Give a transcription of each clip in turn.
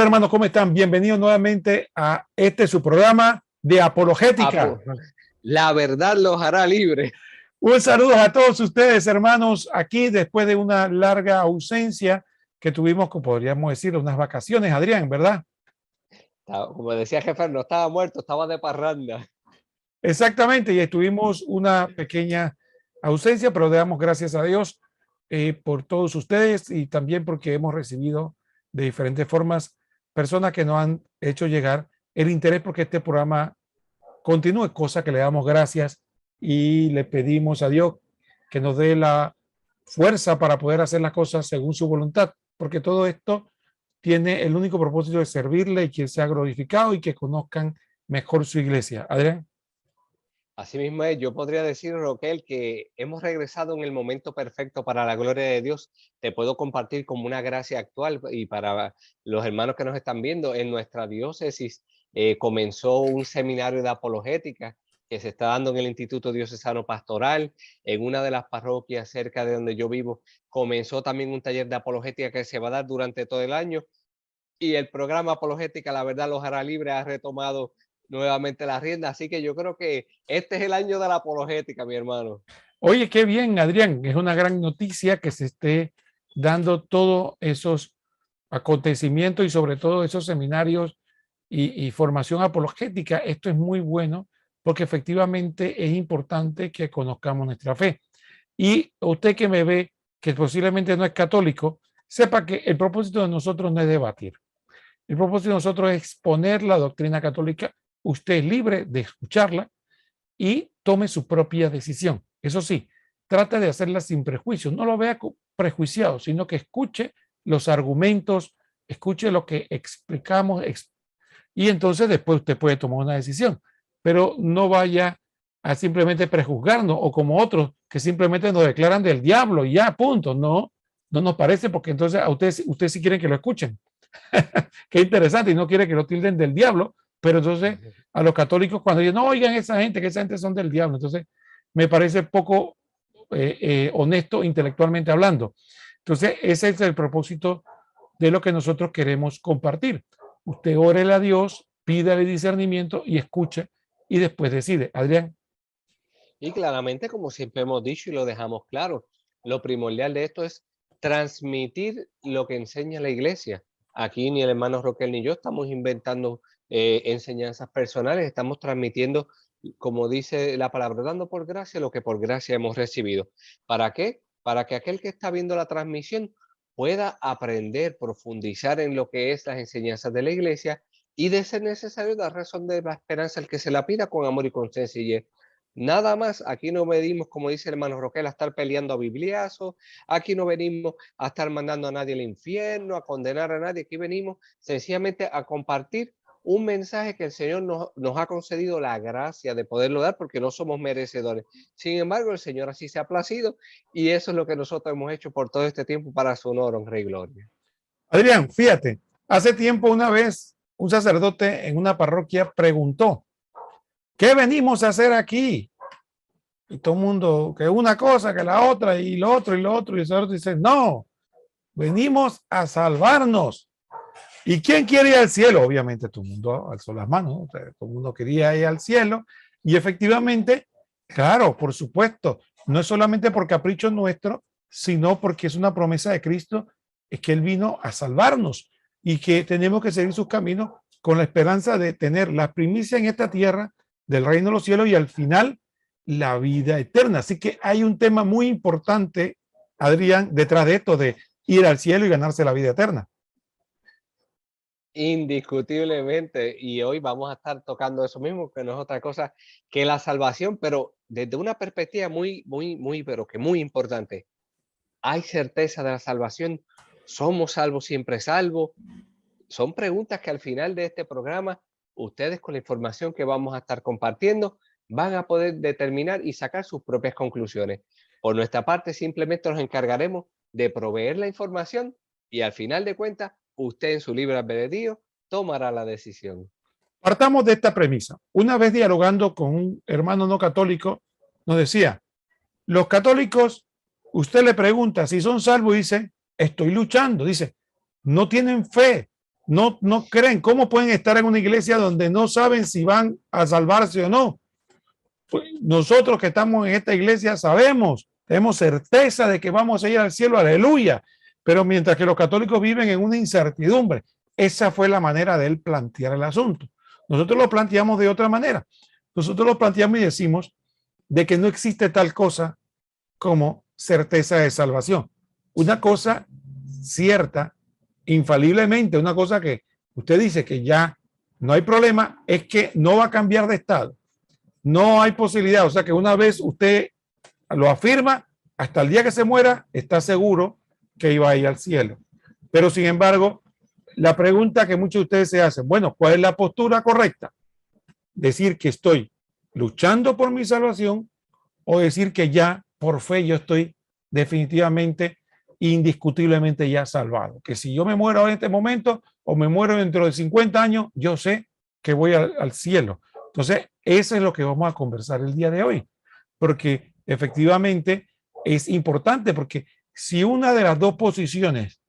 Hola hermanos, ¿cómo están? Bienvenidos nuevamente a su programa de apologética. La verdad los hará libres. Un saludo a todos ustedes, hermanos, aquí después de una larga ausencia que tuvimos, como podríamos decir, unas vacaciones, Adrián, ¿verdad? Como decía jefe, no estaba muerto, estaba de parranda. Exactamente, y tuvimos una pequeña ausencia, pero le damos gracias a Dios por todos ustedes y también porque hemos recibido de diferentes formas personas que nos han hecho llegar el interés porque este programa continúe, cosa que le damos gracias y le pedimos a Dios que nos dé la fuerza para poder hacer las cosas según su voluntad, porque todo esto tiene el único propósito de servirle y que sea glorificado y que conozcan mejor su iglesia. Adrián. Así mismo es, yo podría decir, Roquel, que hemos regresado en el momento perfecto para la gloria de Dios. Te puedo compartir como una gracia actual y para los hermanos que nos están viendo, en nuestra diócesis comenzó un seminario de apologética que se está dando en el Instituto Diocesano Pastoral. En una de las parroquias cerca de donde yo vivo, comenzó también un taller de apologética que se va a dar durante todo el año. Y el programa Apologética, la verdad, los hará libre, ha retomado nuevamente la rienda. Así que yo creo que este es el año de la apologética, mi hermano. Oye, qué bien, Adrián. Es una gran noticia que se esté dando todos esos acontecimientos y sobre todo esos seminarios y formación apologética. Esto es muy bueno porque efectivamente es importante que conozcamos nuestra fe. Y usted que me ve, que posiblemente no es católico, sepa que el propósito de nosotros no es debatir. El propósito de nosotros es exponer la doctrina católica. Usted es libre de escucharla y tome su propia decisión. Eso sí, trate de hacerla sin prejuicios. No lo vea prejuiciado, sino que escuche los argumentos, escuche lo que explicamos y entonces después usted puede tomar una decisión. Pero no vaya a simplemente prejuzgarnos o como otros que simplemente nos declaran del diablo y ya, punto. No, no nos parece porque entonces a ustedes sí quieren que lo escuchen. Qué interesante y no quiere que lo tilden del diablo, pero entonces a los católicos cuando dicen, no oigan esa gente, que esa gente son del diablo, entonces me parece poco honesto intelectualmente hablando. Entonces ese es el propósito de lo que nosotros queremos compartir. Usted órele a Dios, pídale discernimiento y escuche y después decide. Adrián. Y claramente, como siempre hemos dicho y lo dejamos claro, lo primordial de esto es transmitir lo que enseña la iglesia. Aquí ni el hermano Roquel ni yo estamos inventando enseñanzas personales, estamos transmitiendo, como dice la palabra, dando por gracia lo que por gracia hemos recibido. ¿Para qué? Para que aquel que está viendo la transmisión pueda aprender, profundizar en lo que es las enseñanzas de la iglesia y, de ser necesario, dar razón de la esperanza al que se la pida con amor y con sencillez. Nada más, aquí no venimos, como dice el hermano Roquel, a estar peleando a bibliazos, aquí no venimos a estar mandando a nadie al infierno, a condenar a nadie, aquí venimos sencillamente a compartir un mensaje que el Señor nos ha concedido la gracia de poderlo dar porque no somos merecedores. Sin embargo, el Señor así se ha placido y eso es lo que nosotros hemos hecho por todo este tiempo para su honor, honra y gloria. Adrián, fíjate, hace tiempo una vez un sacerdote en una parroquia preguntó, ¿qué venimos a hacer aquí? Y todo el mundo, que una cosa, que la otra, y lo otro, y lo otro. Y el Señor dice, no, venimos a salvarnos. ¿Y quién quiere ir al cielo? Obviamente todo el mundo alzó las manos, ¿no? O sea, todo el mundo quería ir al cielo. Y efectivamente, claro, por supuesto, no es solamente por capricho nuestro, sino porque es una promesa de Cristo, es que Él vino a salvarnos y que tenemos que seguir sus caminos con la esperanza de tener la primicia en esta tierra del reino de los cielos y al final la vida eterna. Así que hay un tema muy importante, Adrián, detrás de esto de ir al cielo y ganarse la vida eterna. Indiscutiblemente, y hoy vamos a estar tocando eso mismo, que no es otra cosa que la salvación, pero desde una perspectiva pero que muy importante. ¿Hay certeza de la salvación? ¿Somos salvos, siempre salvos? Son preguntas que al final de este programa, ustedes, con la información que vamos a estar compartiendo, van a poder determinar y sacar sus propias conclusiones. Por nuestra parte, simplemente nos encargaremos de proveer la información y, al final de cuentas, usted, en su libre albedrío, tomará la decisión. Partamos de esta premisa. Una vez dialogando con un hermano no católico, nos decía, los católicos, usted le pregunta si son salvos y dice, estoy luchando, dice, no tienen fe, no creen. ¿Cómo pueden estar en una iglesia donde no saben si van a salvarse o no? Pues nosotros que estamos en esta iglesia sabemos, tenemos certeza de que vamos a ir al cielo, aleluya. Pero mientras que los católicos viven en una incertidumbre, esa fue la manera de él plantear el asunto. Nosotros lo planteamos de otra manera. Nosotros lo planteamos y decimos de que no existe tal cosa como certeza de salvación. Una cosa cierta, infaliblemente, una cosa que usted dice que ya no hay problema, es que no va a cambiar de estado. No hay posibilidad. O sea que una vez usted lo afirma, hasta el día que se muera, está seguro que iba a ir al cielo. Pero sin embargo, la pregunta que muchos de ustedes se hacen, bueno, ¿cuál es la postura correcta? Decir que estoy luchando por mi salvación o decir que ya por fe yo estoy definitivamente, indiscutiblemente ya salvado. Que si yo me muero en este momento o me muero dentro de 50 años, yo sé que voy al cielo. Entonces, eso es lo que vamos a conversar el día de hoy, porque efectivamente es importante, porque si una de las dos posiciones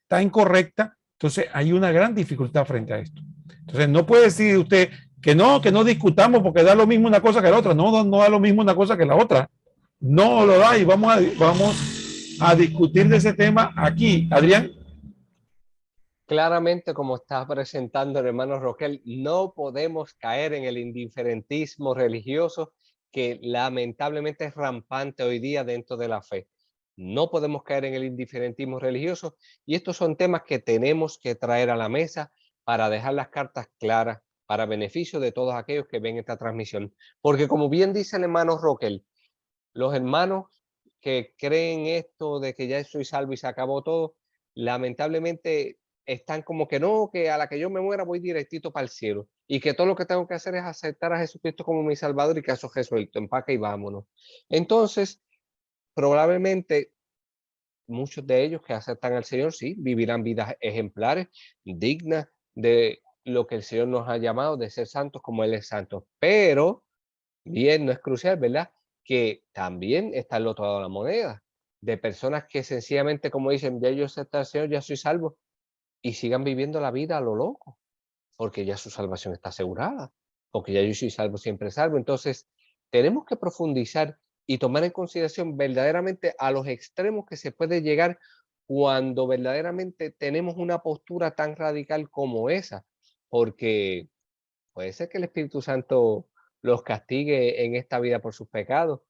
está incorrecta, entonces hay una gran dificultad frente a esto. Entonces, no puede decir usted que no discutamos porque da lo mismo una cosa que la otra. No da lo mismo una cosa que la otra. No lo da y vamos a discutir de ese tema aquí. Adrián. Claramente, como está presentando el hermano Roquel, no podemos caer en el indiferentismo religioso que lamentablemente es rampante hoy día dentro de la fe. No podemos caer en el indiferentismo religioso y estos son temas que tenemos que traer a la mesa para dejar las cartas claras para beneficio de todos aquellos que ven esta transmisión. Porque como bien dice el hermano Roquel, los hermanos que creen esto de que ya soy salvo y se acabó todo, lamentablemente están como que no, que a la que yo me muera voy directito para el cielo y que todo lo que tengo que hacer es aceptar a Jesucristo como mi Salvador y que eso es resuelto, empaca y vámonos. Entonces, probablemente muchos de ellos que aceptan al Señor, sí, vivirán vidas ejemplares, dignas de lo que el Señor nos ha llamado, de ser santos como Él es santo. Pero, bien, no es crucial, ¿verdad? Que también está el otro lado de la moneda, de personas que sencillamente, como dicen, ya yo acepto al Señor, ya soy salvo, y sigan viviendo la vida a lo loco, porque ya su salvación está asegurada, porque ya yo soy salvo, siempre salvo. Entonces, tenemos que profundizar y tomar en consideración verdaderamente a los extremos que se puede llegar cuando verdaderamente tenemos una postura tan radical como esa, porque puede ser que el Espíritu Santo los castigue en esta vida por sus pecados,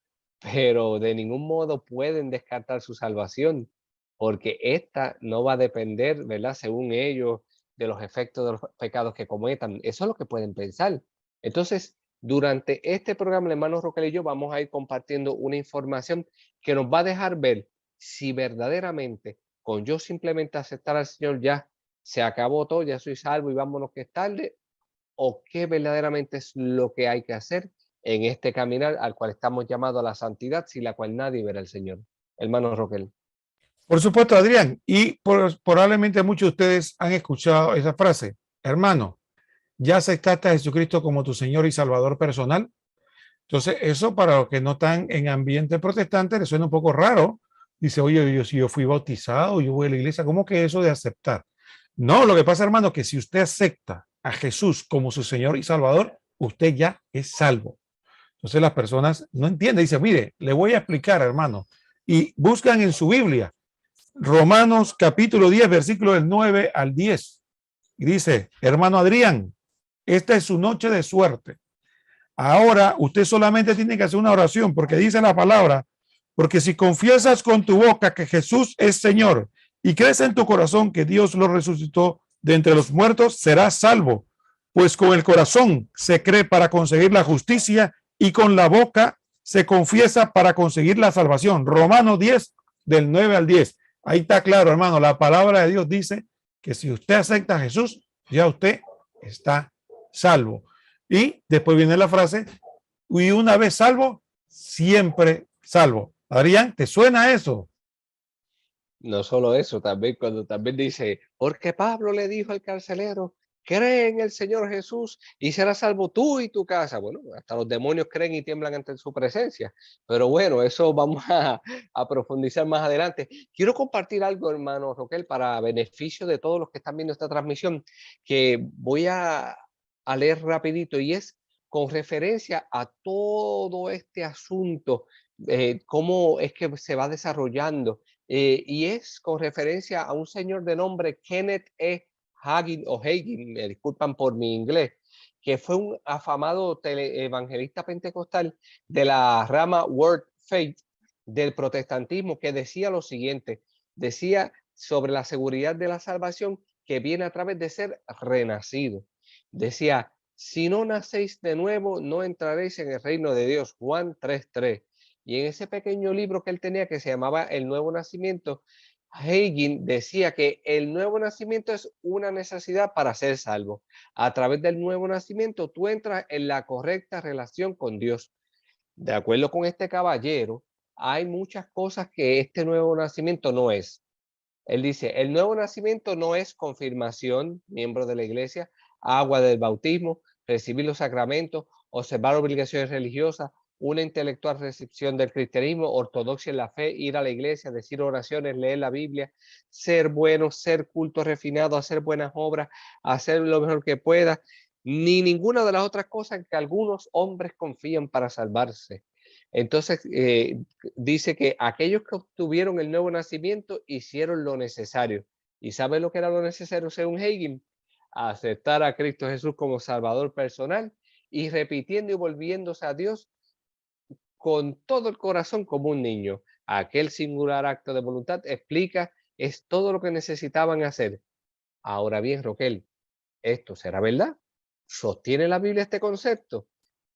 pero de ningún modo pueden descartar su salvación, porque esta no va a depender, ¿verdad? Según ellos, de los efectos de los pecados que cometan. Eso es lo que pueden pensar. Entonces, durante este programa, el hermano Roquel y yo vamos a ir compartiendo una información que nos va a dejar ver si verdaderamente con yo simplemente aceptar al Señor ya se acabó todo, ya soy salvo y vámonos que es tarde, o qué verdaderamente es lo que hay que hacer en este caminar al cual estamos llamados a la santidad, sin la cual nadie verá al Señor. Hermano Roquel. Por supuesto, Adrián, y probablemente muchos de ustedes han escuchado esa frase, hermano, ¿ya aceptaste a Jesucristo como tu Señor y Salvador personal? Entonces, eso para los que no están en ambiente protestante les suena un poco raro. Dice, oye, si yo fui bautizado, yo voy a la iglesia, ¿cómo que eso de aceptar? No, lo que pasa, hermano, que si usted acepta a Jesús como su Señor y Salvador, usted ya es salvo. Entonces las personas no entienden. Dice, mire, le voy a explicar, hermano. Y buscan en su Biblia Romanos capítulo 10, versículo del 9 al 10. Y dice, hermano Adrián, esta es su noche de suerte. Ahora usted solamente tiene que hacer una oración porque dice la palabra, porque si confiesas con tu boca que Jesús es Señor y crees en tu corazón que Dios lo resucitó de entre los muertos, serás salvo. Pues con el corazón se cree para conseguir la justicia y con la boca se confiesa para conseguir la salvación. Romanos 10, del 9 al 10. Ahí está claro, hermano. La palabra de Dios dice que si usted acepta a Jesús, ya usted está salvo. Y después viene la frase, y una vez salvo, siempre salvo. Adrián, ¿te suena eso? No solo eso, también cuando también dice, porque Pablo le dijo al carcelero cree en el Señor Jesús y serás salvo tú y tu casa. Bueno, hasta los demonios creen y tiemblan ante su presencia. Pero bueno, eso vamos a profundizar más adelante. Quiero compartir algo, hermano Roquel, para beneficio de todos los que están viendo esta transmisión, que voy a leer rapidito, y es con referencia a todo este asunto, cómo es que se va desarrollando, y es con referencia a un señor de nombre Kenneth E. Hagin o Hagin, me disculpan por mi inglés, que fue un afamado evangelista pentecostal de la rama Word Faith del protestantismo, que decía lo siguiente, decía sobre la seguridad de la salvación que viene a través de ser renacido. Decía, si no nacéis de nuevo, no entraréis en el reino de Dios. Juan 3:3. Y en ese pequeño libro que él tenía, que se llamaba El Nuevo Nacimiento, Hagin decía que el nuevo nacimiento es una necesidad para ser salvo. A través del nuevo nacimiento, tú entras en la correcta relación con Dios. De acuerdo con este caballero, hay muchas cosas que este nuevo nacimiento no es. Él dice, el nuevo nacimiento no es confirmación, miembro de la iglesia, agua del bautismo, recibir los sacramentos, observar obligaciones religiosas, una intelectual recepción del cristianismo, ortodoxia en la fe, ir a la iglesia, decir oraciones, leer la Biblia, ser bueno, ser culto refinado, hacer buenas obras, hacer lo mejor que pueda, ni ninguna de las otras cosas que algunos hombres confían para salvarse. Entonces, dice que aquellos que obtuvieron el nuevo nacimiento hicieron lo necesario. ¿Y sabe lo que era lo necesario según Hagin? Aceptar a Cristo Jesús como Salvador personal y repitiendo y volviéndose a Dios con todo el corazón como un niño. Aquel singular acto de voluntad explica, es todo lo que necesitaban hacer. Ahora bien, Roquel, ¿esto será verdad? ¿Sostiene la Biblia este concepto?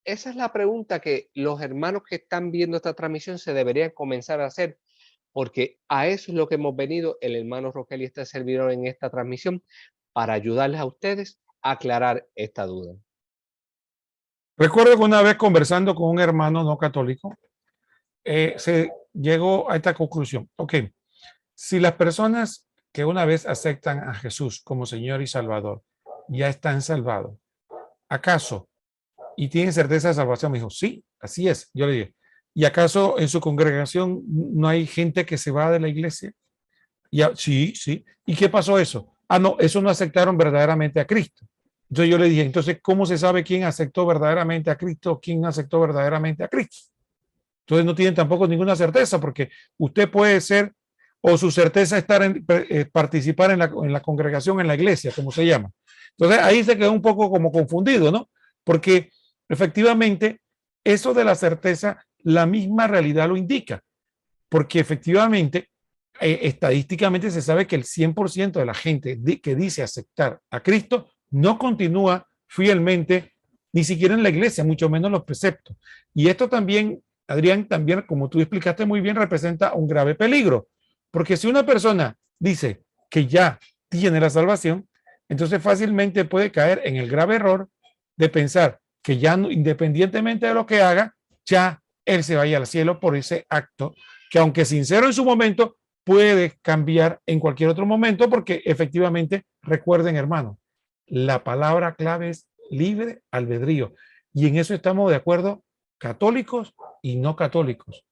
Esa es la pregunta que los hermanos que están viendo esta transmisión se deberían comenzar a hacer, porque a eso es lo que hemos venido el hermano Roquel y este servidor en esta transmisión, para ayudarles a ustedes a aclarar esta duda. Recuerdo que una vez conversando con un hermano no católico, se llegó a esta conclusión. Ok, si las personas que una vez aceptan a Jesús como Señor y Salvador ya están salvados, ¿acaso y tienen certeza de salvación? Me dijo, sí, así es. Yo le dije, ¿y acaso en su congregación no hay gente que se va de la iglesia? Sí, sí. ¿Y qué pasó eso? Ah, no, eso no aceptaron verdaderamente a Cristo. Entonces yo le dije, entonces, ¿cómo se sabe quién aceptó verdaderamente a Cristo, quién aceptó verdaderamente a Cristo? Entonces no tienen tampoco ninguna certeza, porque usted puede ser, o su certeza estar en participar en la congregación, en la iglesia, como se llama. Entonces ahí se quedó un poco como confundido, ¿no? Porque efectivamente eso de la certeza, la misma realidad lo indica, porque efectivamente estadísticamente se sabe que el 100% de la gente que dice aceptar a Cristo no continúa fielmente ni siquiera en la iglesia, mucho menos los preceptos. Y esto también, Adrián, también, como tú explicaste muy bien, representa un grave peligro, porque si una persona dice que ya tiene la salvación, entonces fácilmente puede caer en el grave error de pensar que ya independientemente de lo que haga, ya él se vaya al cielo por ese acto, que aunque sincero en su momento, puede cambiar en cualquier otro momento, porque efectivamente, recuerden, hermano, la palabra clave es libre albedrío. Y en eso estamos de acuerdo católicos y no católicos.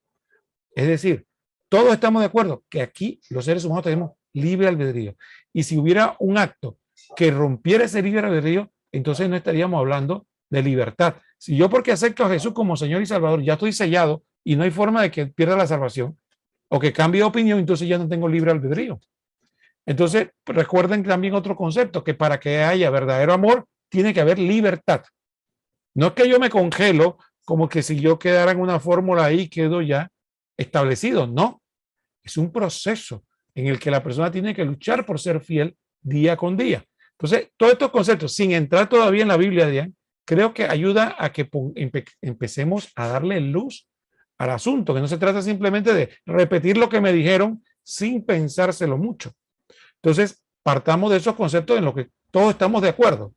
Es decir, todos estamos de acuerdo que aquí los seres humanos tenemos libre albedrío. Y si hubiera un acto que rompiera ese libre albedrío, entonces no estaríamos hablando de libertad. Si yo porque acepto a Jesús como Señor y Salvador ya estoy sellado y no hay forma de que pierda la salvación o que cambie de opinión, entonces ya no tengo libre albedrío. Entonces, recuerden también otro concepto, que para que haya verdadero amor, tiene que haber libertad. No es que yo me congelo como que si yo quedara en una fórmula ahí quedo ya establecido. No, es un proceso en el que la persona tiene que luchar por ser fiel día con día. Entonces, todos estos conceptos, sin entrar todavía en la Biblia, Diane, creo que ayuda a que empecemos a darle luz al asunto, que no se trata simplemente de repetir lo que me dijeron sin pensárselo mucho. Entonces, partamos de esos conceptos en los que todos estamos de acuerdo,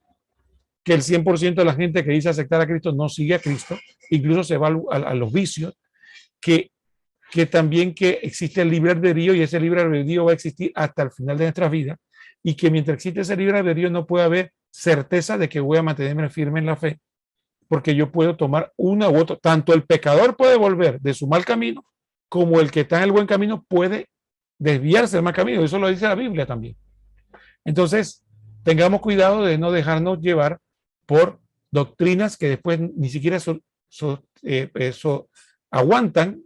que el 100% de la gente que dice aceptar a Cristo no sigue a Cristo, incluso se va a los vicios, que también que existe el libre albedrío y ese libre albedrío va a existir hasta el final de nuestras vidas, y que mientras existe ese libre albedrío no puede haber certeza de que voy a mantenerme firme en la fe, porque yo puedo tomar una u otra. Tanto el pecador puede volver de su mal camino, como el que está en el buen camino puede desviarse del mal camino. Eso lo dice la Biblia también. Entonces, tengamos cuidado de no dejarnos llevar por doctrinas que después ni siquiera aguantan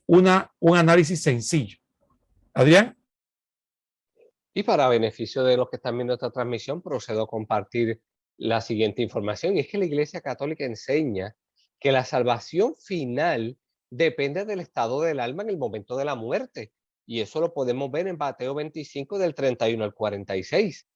un análisis sencillo. Adrián. Y para beneficio de los que están viendo esta transmisión, procedo a compartir la siguiente información. Y es que la Iglesia Católica enseña que la salvación final depende del estado del alma en el momento de la muerte. Y eso lo podemos ver en Mateo 25 del 31 al 46.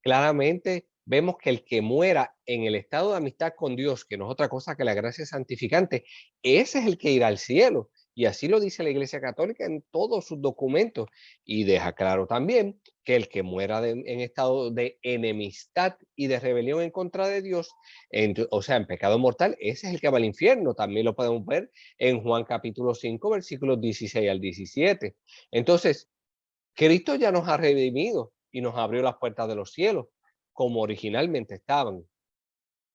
Claramente vemos que el que muera en el estado de amistad con Dios, que no es otra cosa que la gracia santificante, ese es el que irá al cielo. Y así lo dice la Iglesia Católica en todos sus documentos. Y deja claro también que el que muera en estado de enemistad y de rebelión en contra de Dios, o sea, en pecado mortal, ese es el que va al infierno. También lo podemos ver en Juan capítulo 5, versículos 16 al 17. Entonces, Cristo ya nos ha redimido y nos abrió las puertas de los cielos, como originalmente estaban.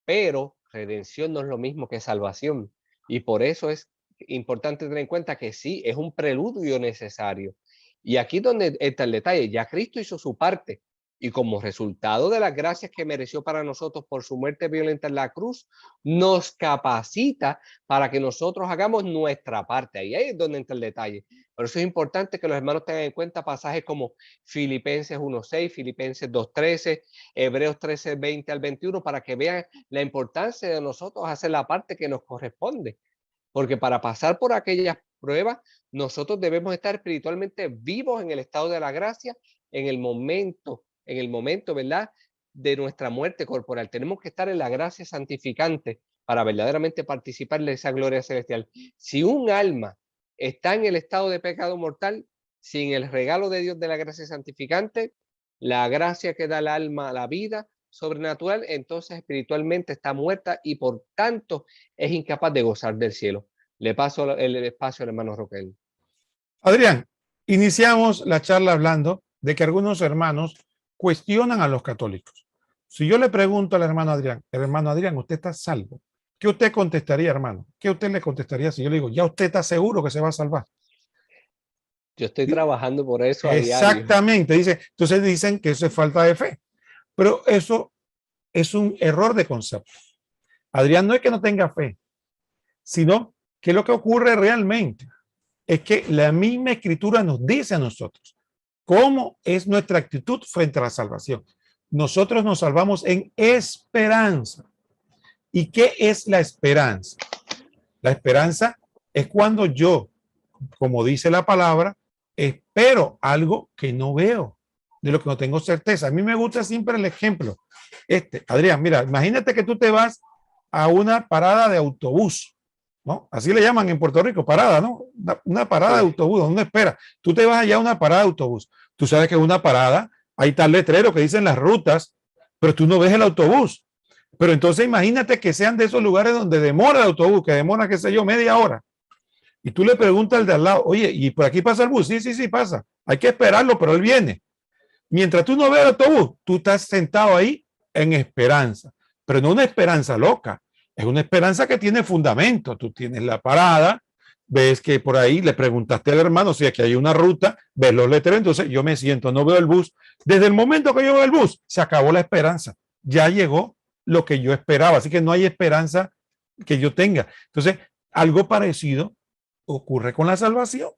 Pero redención no es lo mismo que salvación. Y por eso es importante tener en cuenta que sí, es un preludio necesario. Y aquí donde está el detalle, ya Cristo hizo su parte. Y como resultado de las gracias que mereció para nosotros por su muerte violenta en la cruz, nos capacita para que nosotros hagamos nuestra parte. Ahí es donde entra el detalle. Por eso es importante que los hermanos tengan en cuenta pasajes como Filipenses 1:6, Filipenses 2:13, Hebreos 13:20 al 21, para que vean la importancia de nosotros hacer la parte que nos corresponde. Porque para pasar por aquellas pruebas, nosotros debemos estar espiritualmente vivos en el estado de la gracia, en el momento, ¿verdad?, de nuestra muerte corporal. Tenemos que estar en la gracia santificante para verdaderamente participar de esa gloria celestial. Si un alma está en el estado de pecado mortal, sin el regalo de Dios de la gracia santificante, la gracia que da al alma la vida sobrenatural, entonces espiritualmente está muerta y por tanto es incapaz de gozar del cielo. Le paso el espacio al hermano Roquel. Adrián, iniciamos la charla hablando de que algunos hermanos cuestionan a los católicos. Si yo le pregunto al hermano Adrián, ¿usted está salvo? ¿Qué usted contestaría, hermano? ¿Qué usted le contestaría si yo le digo, ya usted está seguro que se va a salvar? Yo estoy trabajando por eso a diario. Exactamente, entonces dicen que eso es falta de fe. Pero eso es un error de concepto. Adrián no es que no tenga fe, sino que lo que ocurre realmente es que la misma escritura nos dice a nosotros cómo es nuestra actitud frente a la salvación. Nosotros nos salvamos en esperanza. ¿Y qué es la esperanza? La esperanza es cuando yo, como dice la palabra, espero algo que no veo, de lo que no tengo certeza. A mí me gusta siempre el ejemplo. Adrián, mira, imagínate que tú te vas a una parada de autobús, ¿no? Así le llaman en Puerto Rico, parada, ¿no? Una parada de autobús, donde espera. Tú te vas allá a una parada de autobús. Tú sabes que en una parada hay tal letrero que dicen las rutas, pero tú no ves el autobús. Pero entonces imagínate que sean de esos lugares donde demora el autobús, que demora, qué sé yo, media hora. Y tú le preguntas al de al lado, oye, ¿y por aquí pasa el bus? Sí, pasa. Hay que esperarlo, pero él viene. Mientras tú no ves el autobús, tú estás sentado ahí en esperanza, pero no una esperanza loca, es una esperanza que tiene fundamento. Tú tienes la parada, ves que por ahí le preguntaste al hermano si aquí hay una ruta, ves los letreros, entonces yo me siento, no veo el bus. Desde el momento que yo veo el bus, se acabó la esperanza, ya llegó lo que yo esperaba, así que no hay esperanza que yo tenga. Entonces, algo parecido ocurre con la salvación.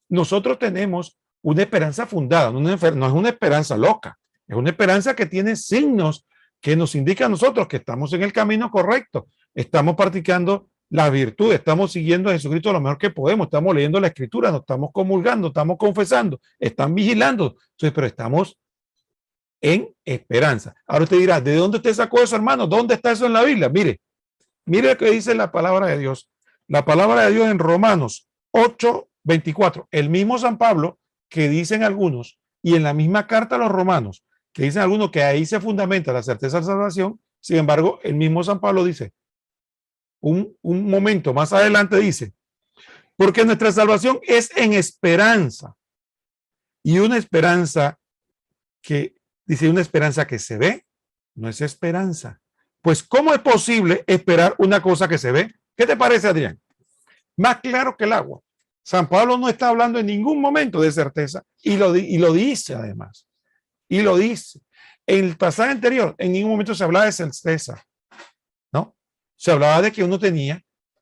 Nosotros tenemos una esperanza fundada, no es una esperanza loca, es una esperanza que tiene signos que nos indican a nosotros que estamos en el camino correcto, estamos practicando las virtudes, estamos siguiendo a Jesucristo lo mejor que podemos, estamos leyendo la Escritura, nos estamos comulgando, estamos confesando, están vigilando, entonces, pero estamos en esperanza. Ahora usted dirá, ¿de dónde usted sacó eso, hermano? ¿Dónde está eso en la Biblia? Mire lo que dice la palabra de Dios. La palabra de Dios en Romanos 8:24. El mismo San Pablo, que dicen algunos, y en la misma carta a los romanos, que dicen algunos que ahí se fundamenta la certeza de la salvación. Sin embargo, el mismo San Pablo dice, un momento más adelante dice, porque nuestra salvación es en esperanza. Y una esperanza que, dice, una esperanza que se ve, no es esperanza. Pues, ¿cómo es posible esperar una cosa que se ve? ¿Qué te parece, Adrián? Más claro que el agua. San Pablo no está hablando en ningún momento de certeza y lo dice además. Y lo dice. En el pasaje anterior, en ningún momento se hablaba de certeza, ¿no? Se hablaba de que uno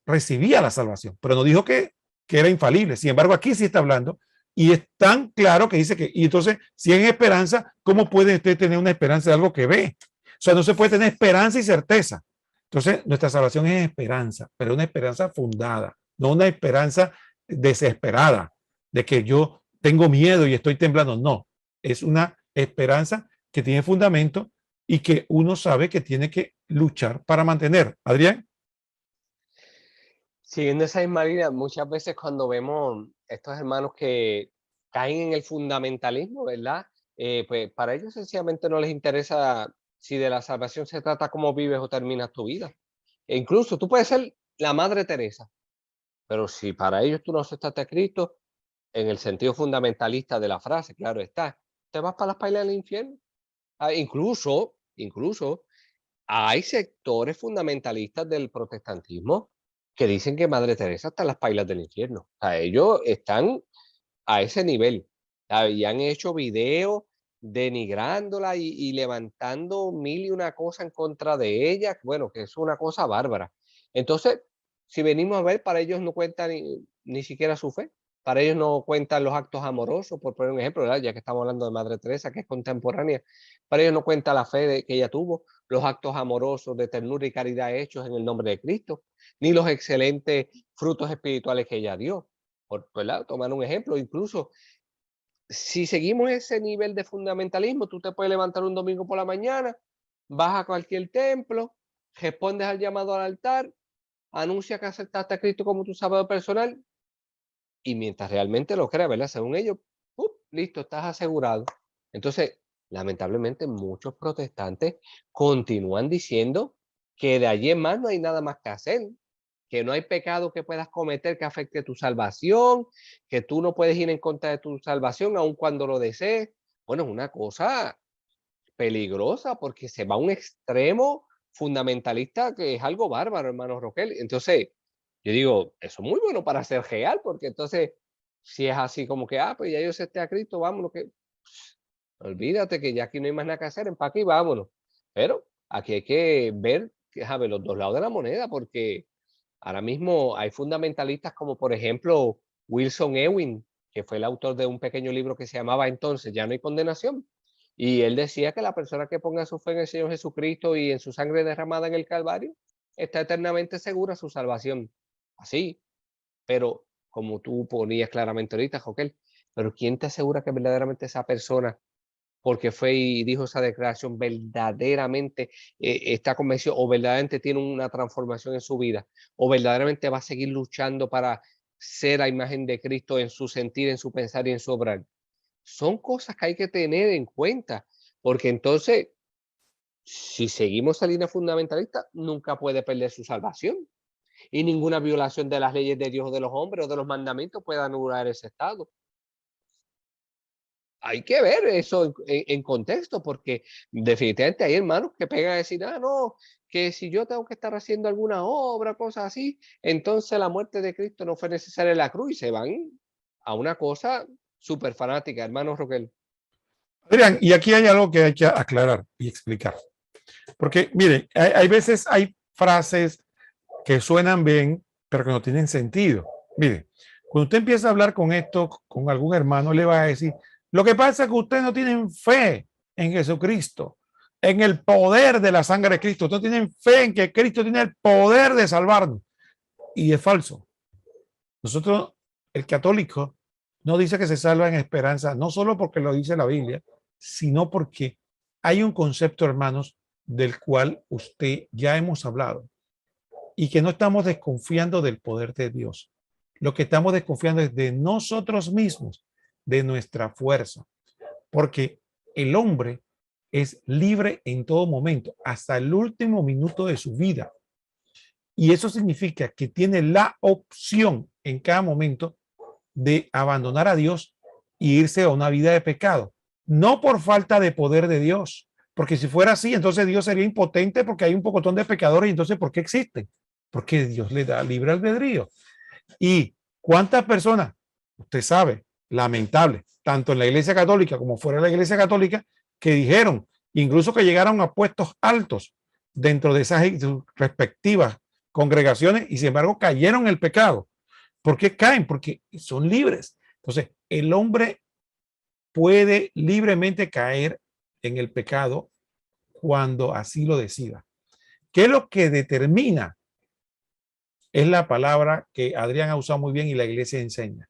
recibía la salvación, pero no dijo que era infalible. Sin embargo, aquí sí está hablando y es tan claro que dice que, y entonces, si es esperanza, ¿cómo puede usted tener una esperanza de algo que ve? O sea, no se puede tener esperanza y certeza. Entonces, nuestra salvación es esperanza, pero una esperanza fundada, no una esperanza desesperada de que yo tengo miedo y estoy temblando. No, es una esperanza que tiene fundamento y que uno sabe que tiene que luchar para mantener. Adrián. Siguiendo esa misma línea, muchas veces cuando vemos estos hermanos que caen en el fundamentalismo, ¿verdad? Pues para ellos sencillamente no les interesa si de la salvación se trata cómo vives o terminas tu vida. E incluso tú puedes ser la Madre Teresa, pero si para ellos tú no aceptaste a Cristo, en el sentido fundamentalista de la frase, claro está, te vas para las pailas del infierno. Incluso hay sectores fundamentalistas del protestantismo que dicen que Madre Teresa está en las pailas del infierno. O sea, ellos están a ese nivel. Y han hecho videos denigrándola y levantando mil y una cosa en contra de ella. Bueno, que es una cosa bárbara. Entonces, si venimos a ver, para ellos no cuenta ni siquiera su fe. Para ellos no cuentan los actos amorosos, por poner un ejemplo, ¿verdad? Ya que estamos hablando de Madre Teresa, que es contemporánea. Para ellos no cuenta la fe que ella tuvo, los actos amorosos de ternura y caridad hechos en el nombre de Cristo, ni los excelentes frutos espirituales que ella dio. ¿Verdad? Tomar un ejemplo, incluso si seguimos ese nivel de fundamentalismo, tú te puedes levantar un domingo por la mañana, vas a cualquier templo, respondes al llamado al altar, anuncia que aceptaste a Cristo como tu salvador personal y mientras realmente lo creas, ¿verdad? Según ellos, listo, estás asegurado. Entonces, lamentablemente, muchos protestantes continúan diciendo que de allí en más no hay nada más que hacer, que no hay pecado que puedas cometer que afecte tu salvación, que tú no puedes ir en contra de tu salvación aun cuando lo desees. Bueno, es una cosa peligrosa porque se va a un extremo fundamentalista que es algo bárbaro, hermano Roquel. Entonces, yo digo, eso es muy bueno para ser real, porque entonces, si es así como que, pues ya yo acepté a Cristo, vámonos, que olvídate que ya aquí no hay más nada que hacer, empaque y vámonos. Pero aquí hay que ver, los dos lados de la moneda, porque ahora mismo hay fundamentalistas como por ejemplo Wilson Ewing, que fue el autor de un pequeño libro que se llamaba Entonces ya no hay condenación. Y él decía que la persona que ponga su fe en el Señor Jesucristo y en su sangre derramada en el Calvario está eternamente segura su salvación. Así, pero como tú ponías claramente ahorita, Joquel, pero ¿quién te asegura que verdaderamente esa persona, porque fue y dijo esa declaración, verdaderamente está convencido o verdaderamente tiene una transformación en su vida o verdaderamente va a seguir luchando para ser a imagen de Cristo en su sentir, en su pensar y en su obrar? Son cosas que hay que tener en cuenta, porque entonces, si seguimos esa línea fundamentalista, nunca puede perder su salvación y ninguna violación de las leyes de Dios o de los hombres o de los mandamientos puede anular ese estado. Hay que ver eso en contexto, porque definitivamente hay hermanos que pegan a decir, no, que si yo tengo que estar haciendo alguna obra, cosas así, entonces la muerte de Cristo no fue necesaria en la cruz y se van a una cosa súper fanática, hermano Roquel. Adrián, y aquí hay algo que hay que aclarar y explicar. Porque, miren, hay veces hay frases que suenan bien, pero que no tienen sentido. Mire, cuando usted empieza a hablar con esto, con algún hermano, le va a decir, lo que pasa es que ustedes no tienen fe en Jesucristo, en el poder de la sangre de Cristo. Ustedes no tienen fe en que Cristo tiene el poder de salvarnos. Y es falso. Nosotros, el católico, no dice que se salva en esperanza, no solo porque lo dice la Biblia, sino porque hay un concepto, hermanos, del cual usted ya hemos hablado y que no estamos desconfiando del poder de Dios. Lo que estamos desconfiando es de nosotros mismos, de nuestra fuerza, porque el hombre es libre en todo momento, hasta el último minuto de su vida. Y eso significa que tiene la opción en cada momento de abandonar a Dios e irse a una vida de pecado. No por falta de poder de Dios, Porque si fuera así, entonces Dios sería impotente porque hay un pocotón de pecadores y entonces ¿por qué existen? Porque Dios le da libre albedrío. ¿Y cuántas personas? Usted sabe, lamentable, tanto en la Iglesia Católica como fuera de la Iglesia Católica, que dijeron, incluso que llegaron a puestos altos dentro de esas respectivas congregaciones y sin embargo cayeron en el pecado. ¿Por qué caen? Porque son libres. Entonces, el hombre puede libremente caer en el pecado cuando así lo decida. ¿Qué es lo que determina? Es la palabra que Adrián ha usado muy bien y la iglesia enseña,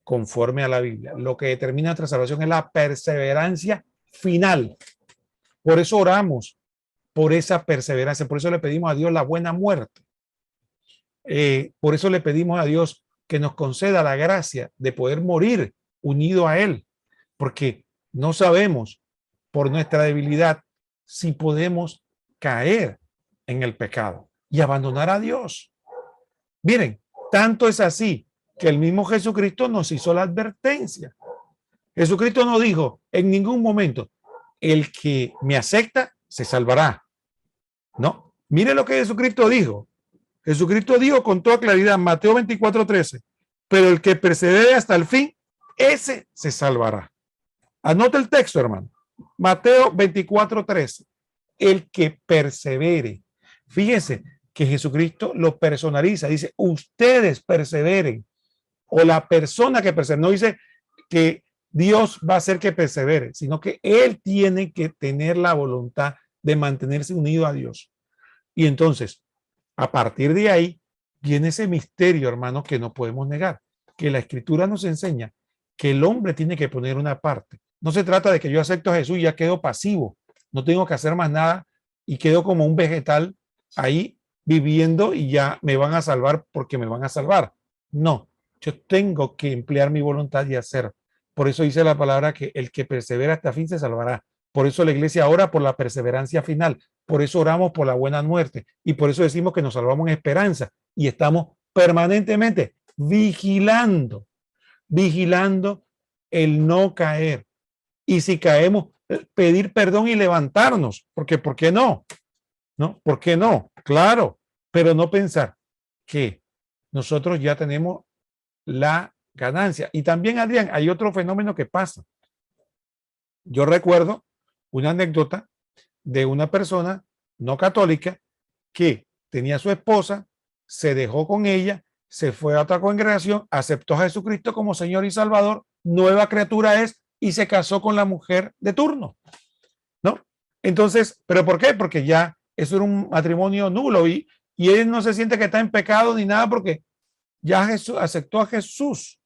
conforme a la Biblia. Lo que determina nuestra salvación es la perseverancia final. Por eso oramos por esa perseverancia, por eso le pedimos a Dios la buena muerte. Por eso le pedimos a Dios que nos conceda la gracia de poder morir unido a Él, porque no sabemos por nuestra debilidad si podemos caer en el pecado y abandonar a Dios. Miren, tanto es así que el mismo Jesucristo nos hizo la advertencia. Jesucristo no dijo en ningún momento, el que me acepta se salvará. No, mire lo que Jesucristo dijo. Jesucristo dijo con toda claridad, Mateo 24:13, pero el que persevere hasta el fin, ese se salvará. Anota el texto, hermano. Mateo 24:13, el que persevere. Fíjense que Jesucristo lo personaliza, dice, ustedes perseveren, o la persona que persevere, no dice que Dios va a hacer que persevere, sino que Él tiene que tener la voluntad de mantenerse unido a Dios. Y entonces, a partir de ahí, viene ese misterio, hermano, que no podemos negar, que la Escritura nos enseña que el hombre tiene que poner una parte. No se trata de que yo acepto a Jesús y ya quedo pasivo, no tengo que hacer más nada y quedo como un vegetal ahí viviendo y ya me van a salvar porque me van a salvar. No, yo tengo que emplear mi voluntad y hacer. Por eso dice la palabra que el que persevera hasta fin se salvará. Por eso la iglesia ora por la perseverancia final. Por eso oramos por la buena muerte. Y por eso decimos que nos salvamos en esperanza. Y estamos permanentemente vigilando el no caer. Y si caemos, pedir perdón y levantarnos. Porque, ¿por qué no? ¿No? ¿Por qué no? Claro, pero no pensar que nosotros ya tenemos la ganancia. Y también, Adrián, hay otro fenómeno que pasa. Yo recuerdo una anécdota de una persona no católica que tenía a su esposa, se dejó con ella, se fue a otra congregación, aceptó a Jesucristo como Señor y Salvador, nueva criatura es y se casó con la mujer de turno, ¿no? Entonces, ¿pero por qué? Porque ya eso era un matrimonio nulo y él no se siente que está en pecado ni nada porque ya Jesús aceptó a Jesús.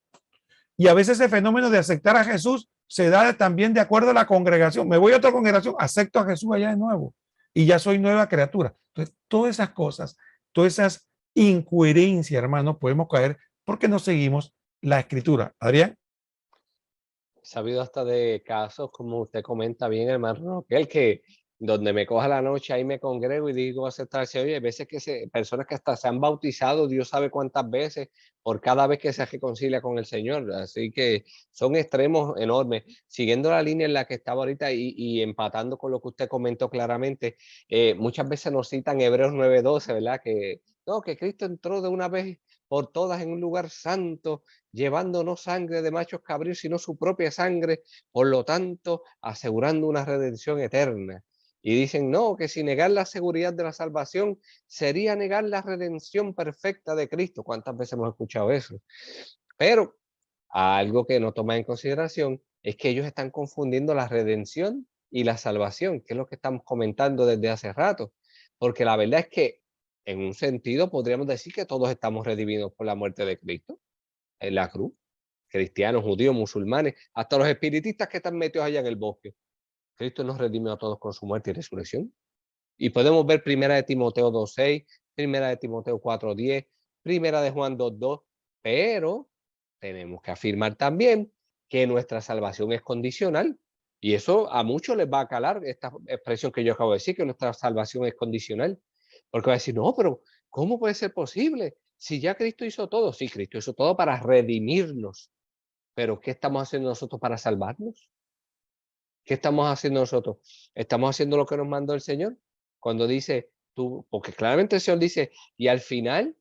Y a veces ese fenómeno de aceptar a Jesús se da también de acuerdo a la congregación. Me voy a otra congregación, acepto a Jesús allá de nuevo y ya soy nueva criatura. Entonces, todas esas cosas, todas esas incoherencias, hermano, podemos caer porque no seguimos la escritura. Adrián. He sabido hasta de casos, como usted comenta bien, hermano Roquel, que donde me coja la noche, ahí me congrego y digo aceptarse. Oye, hay veces que personas que hasta se han bautizado, Dios sabe cuántas veces, por cada vez que se reconcilia con el Señor. Así que son extremos enormes. Siguiendo la línea en la que estaba ahorita y empatando con lo que usted comentó claramente, muchas veces nos citan Hebreos 9:12, ¿verdad? Que no, que Cristo entró de una vez por todas en un lugar santo, llevando no sangre de machos cabríos, sino su propia sangre, por lo tanto, asegurando una redención eterna. Y dicen, no, que si negar la seguridad de la salvación sería negar la redención perfecta de Cristo. ¿Cuántas veces hemos escuchado eso? Pero algo que no toma en consideración es que ellos están confundiendo la redención y la salvación, que es lo que estamos comentando desde hace rato. Porque la verdad es que, en un sentido, podríamos decir que todos estamos redimidos por la muerte de Cristo en la cruz. Cristianos, judíos, musulmanes, hasta los espiritistas que están metidos allá en el bosque. Cristo nos redimió a todos con su muerte y resurrección. Y podemos ver Primera de Timoteo 2:6, Primera de Timoteo 4:10, Primera de Juan 2:2, pero tenemos que afirmar también que nuestra salvación es condicional. Y eso a muchos les va a calar esta expresión que yo acabo de decir, que nuestra salvación es condicional. Porque va a decir, no, pero ¿cómo puede ser posible? Si ya Cristo hizo todo. Sí, Cristo hizo todo para redimirnos. Pero ¿qué estamos haciendo nosotros para salvarnos? ¿Qué estamos haciendo nosotros? ¿Estamos haciendo lo que nos mandó el Señor? Cuando dice, tú, porque claramente el Señor dice, y al final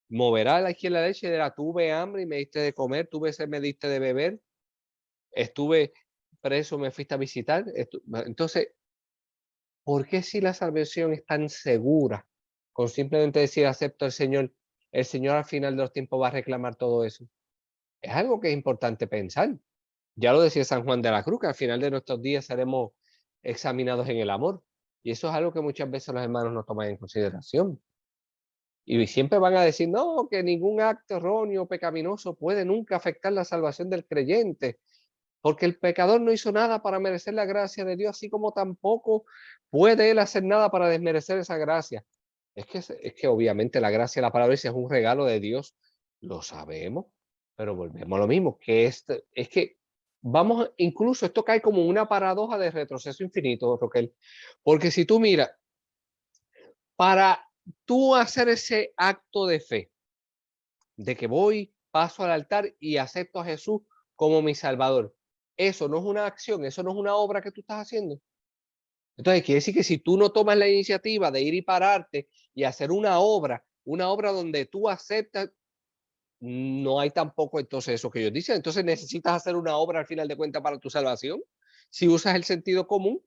moverá la izquierda la leche y dirá, tuve hambre y me diste de comer, tuve sed, me diste de beber, estuve preso, me fuiste a visitar. Entonces, ¿por qué si la salvación es tan segura? Con simplemente decir acepto al Señor, el Señor al final de los tiempos va a reclamar todo eso. Es algo que es importante pensar. Ya lo decía San Juan de la Cruz, que al final de nuestros días seremos examinados en el amor. Y eso es algo que muchas veces los hermanos no toman en consideración. Y siempre van a decir, no, que ningún acto erróneo o pecaminoso puede nunca afectar la salvación del creyente, porque el pecador no hizo nada para merecer la gracia de Dios, así como tampoco puede él hacer nada para desmerecer esa gracia. Es que obviamente la gracia, la palabra dice, es un regalo de Dios, lo sabemos, pero volvemos a lo mismo, que es que vamos, incluso esto cae como una paradoja de retroceso infinito, Roquel, porque si tú miras, para tú hacer ese acto de fe, de que voy, paso al altar y acepto a Jesús como mi Salvador, eso no es una acción, eso no es una obra que tú estás haciendo. Entonces, quiere decir que si tú no tomas la iniciativa de ir y pararte y hacer una obra donde tú aceptas, no hay tampoco entonces eso que ellos dicen. Entonces necesitas hacer una obra al final de cuentas para tu salvación. Si usas el sentido común,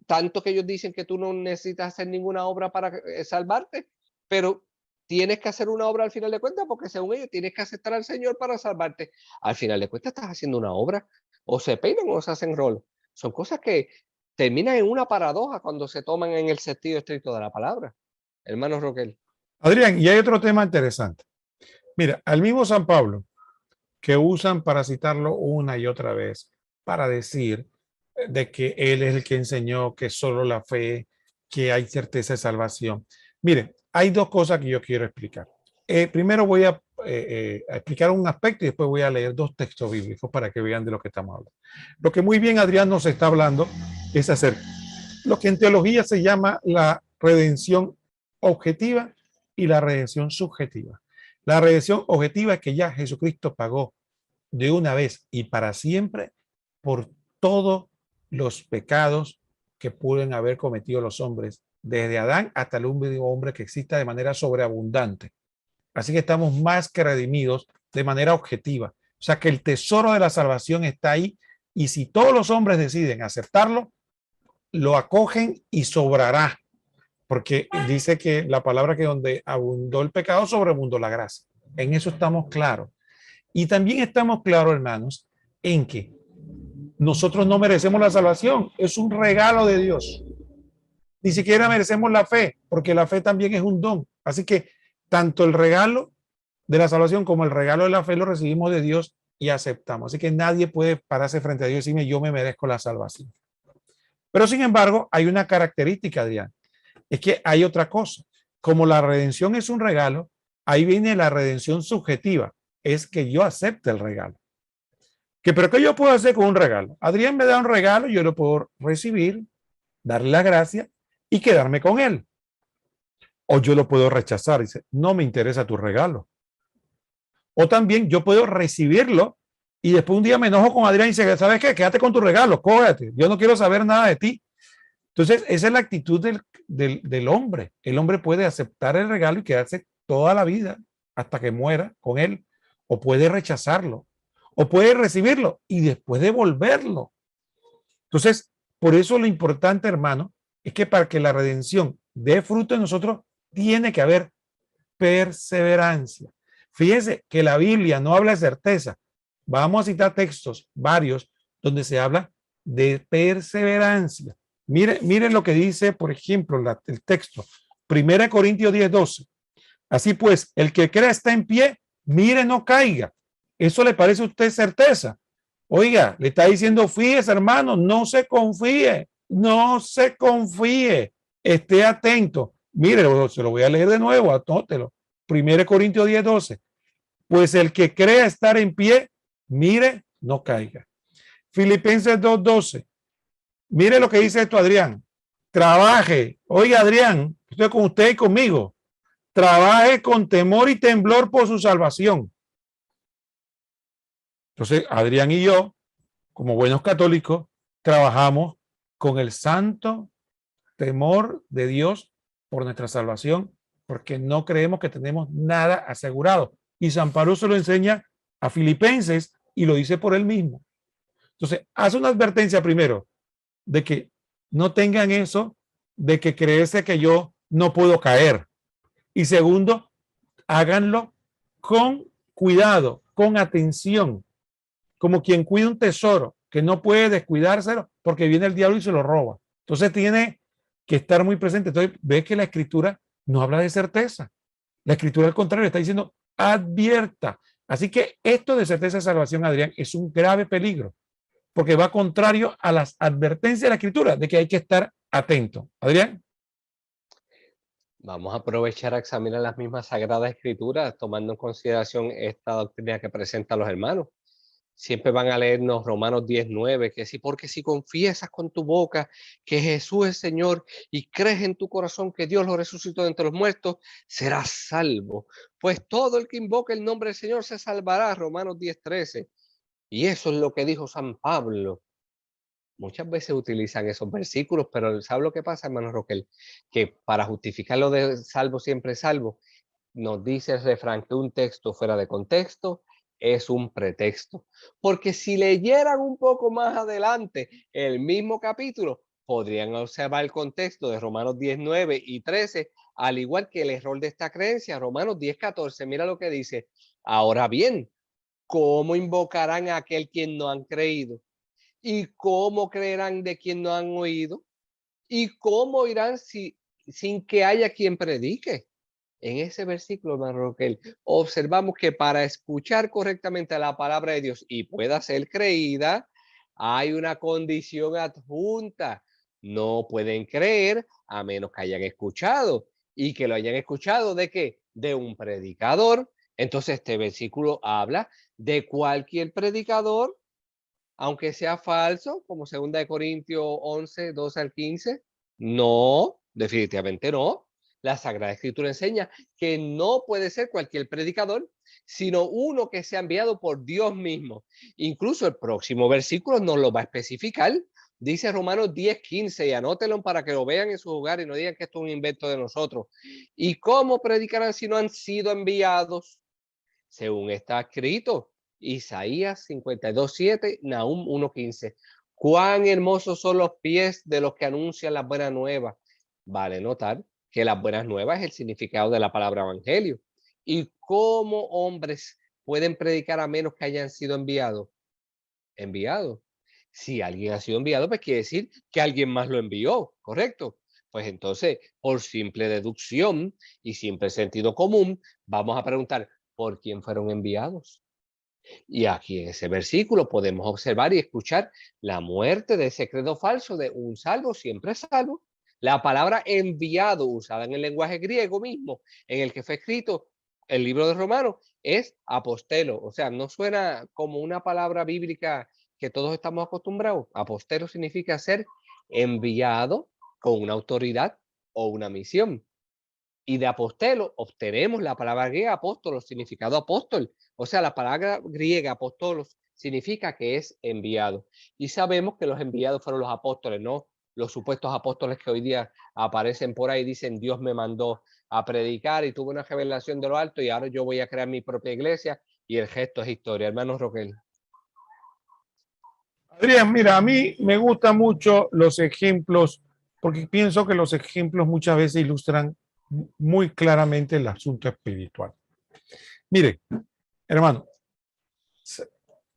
tanto que ellos dicen que tú no necesitas hacer ninguna obra para salvarte, pero tienes que hacer una obra al final de cuentas porque según ellos tienes que aceptar al Señor para salvarte. Al final de cuentas estás haciendo una obra, o se peinan o se hacen rol. Son cosas que terminan en una paradoja cuando se toman en el sentido estricto de la palabra. Hermano Roquel. Adrián, y hay otro tema interesante. Mira, al mismo San Pablo, que usan para citarlo una y otra vez, para decir de que él es el que enseñó que solo la fe, que hay certeza de salvación. Mire, hay dos cosas que yo quiero explicar. Primero voy a explicar un aspecto y después voy a leer dos textos bíblicos para que vean de lo que estamos hablando. Lo que muy bien Adrián nos está hablando es hacer lo que en teología se llama la redención objetiva y la redención subjetiva. La redención objetiva es que ya Jesucristo pagó de una vez y para siempre por todos los pecados que pueden haber cometido los hombres, desde Adán hasta el último hombre que exista de manera sobreabundante. Así que estamos más que redimidos de manera objetiva. O sea que el tesoro de la salvación está ahí y si todos los hombres deciden aceptarlo, lo acogen y sobrará. Porque dice que la palabra que donde abundó el pecado, sobreabundó la gracia. En eso estamos claros. Y también estamos claros, hermanos, en que nosotros no merecemos la salvación. Es un regalo de Dios. Ni siquiera merecemos la fe, porque la fe también es un don. Así que tanto el regalo de la salvación como el regalo de la fe lo recibimos de Dios y aceptamos. Así que nadie puede pararse frente a Dios y decirme yo me merezco la salvación. Pero sin embargo, hay una característica, Adrián, es que hay otra cosa. Como la redención es un regalo, ahí viene la redención subjetiva, es que yo acepte el regalo. ¿Pero qué yo puedo hacer con un regalo? Adrián me da un regalo, yo lo puedo recibir, darle la gracia y quedarme con él. O yo lo puedo rechazar y dice, no me interesa tu regalo. O también yo puedo recibirlo y después un día me enojo con Adrián y dice, ¿sabes qué? Quédate con tu regalo, cógete. Yo no quiero saber nada de ti. Entonces, esa es la actitud del hombre. El hombre puede aceptar el regalo y quedarse toda la vida hasta que muera con él, o puede rechazarlo, o puede recibirlo y después devolverlo. Entonces, por eso lo importante, hermano, es que para que la redención dé fruto en nosotros, tiene que haber perseverancia. Fíjense que la Biblia no habla de certeza. Vamos a citar textos varios donde se habla de perseverancia. Miren lo que dice, por ejemplo, el texto, 1 Corintios 10:12. Así pues, el que crea está en pie, mire, no caiga. ¿Eso le parece a usted certeza? Oiga, le está diciendo, fíjese, hermano, no se confíe, no se confíe, esté atento. Mire, se lo voy a leer de nuevo, anótelo. 1 Corintios 10:12. Pues el que crea estar en pie, mire, no caiga. Filipenses 2:12. Mire lo que dice esto, Adrián. Trabaje. Oiga, Adrián, estoy con usted y conmigo. Trabaje con temor y temblor por su salvación. Entonces, Adrián y yo, como buenos católicos, trabajamos con el santo temor de Dios por nuestra salvación, porque no creemos que tenemos nada asegurado. Y San Pablo se lo enseña a Filipenses y lo dice por él mismo. Entonces, hace una advertencia primero de que no tengan eso de que creerse que yo no puedo caer. Y segundo, háganlo con cuidado, con atención, como quien cuida un tesoro, que no puede descuidárselo porque viene el diablo y se lo roba. Entonces tiene que estar muy presente. Entonces ves que la escritura no habla de certeza. La escritura al contrario está diciendo advierta. Así que esto de certeza de salvación, Adrián, es un grave peligro porque va contrario a las advertencias de la escritura de que hay que estar atento. Adrián. Vamos a aprovechar a examinar las mismas sagradas escrituras, tomando en consideración esta doctrina que presentan los hermanos. Siempre van a leernos Romanos 10:9, que sí, porque si confiesas con tu boca que Jesús es Señor y crees en tu corazón que Dios lo resucitó de entre los muertos, serás salvo. Pues todo el que invoque el nombre del Señor se salvará, Romanos 10:13. Y eso es lo que dijo San Pablo. Muchas veces utilizan esos versículos, pero ¿sabe lo que pasa, hermano Roquel? Que para justificar lo de salvo siempre salvo, nos dice el refrán que un texto fuera de contexto es un pretexto. Porque si leyeran un poco más adelante el mismo capítulo, podrían observar el contexto de Romanos 10:9 y 13, al igual que el error de esta creencia, Romanos 10:14. Mira lo que dice. Ahora bien, ¿cómo invocarán a aquel quien no han creído? ¿Y cómo creerán de quien no han oído? ¿Y cómo irán sin que haya quien predique? En ese versículo, hermano Roquel, observamos que para escuchar correctamente la palabra de Dios y pueda ser creída, hay una condición adjunta. No pueden creer a menos que hayan escuchado. ¿Y que lo hayan escuchado de qué? De un predicador. Entonces este versículo habla de cualquier predicador, aunque sea falso, como 2 Corintios 11:12 al 15. No, definitivamente no. La Sagrada Escritura enseña que no puede ser cualquier predicador, sino uno que sea enviado por Dios mismo. Incluso el próximo versículo nos lo va a especificar. Dice Romanos 10:15, y anótenlo para que lo vean en su hogar y no digan que esto es un invento de nosotros. ¿Y cómo predicarán si no han sido enviados? Según está escrito, Isaías 52:7, Nahum 1:15. Cuán hermosos son los pies de los que anuncian las buenas nuevas. Vale notar que las buenas nuevas es el significado de la palabra evangelio. ¿Y cómo hombres pueden predicar a menos que hayan sido enviados? Enviados. Si alguien ha sido enviado, pues quiere decir que alguien más lo envió, ¿correcto? Pues entonces, por simple deducción y simple sentido común, vamos a preguntar, ¿por quién fueron enviados? Y aquí en ese versículo podemos observar y escuchar la muerte de ese credo falso de un salvo siempre salvo. La palabra enviado, usada en el lenguaje griego mismo, en el que fue escrito el libro de Romanos, es apostelo. O sea, no suena como una palabra bíblica que todos estamos acostumbrados. Apostelo significa ser enviado con una autoridad o una misión. Y de apostelo obtenemos la palabra griega apóstolo, significado apóstol. O sea, la palabra griega apóstolos significa que es enviado. Y sabemos que los enviados fueron los apóstoles, no los supuestos apóstoles que hoy día aparecen por ahí y dicen Dios me mandó a predicar y tuve una revelación de lo alto y ahora yo voy a crear mi propia iglesia y el gesto es historia. Hermano Roquel. Adrián, mira, a mí me gustan mucho los ejemplos porque pienso que los ejemplos muchas veces ilustran muy claramente el asunto espiritual. Mire, hermano,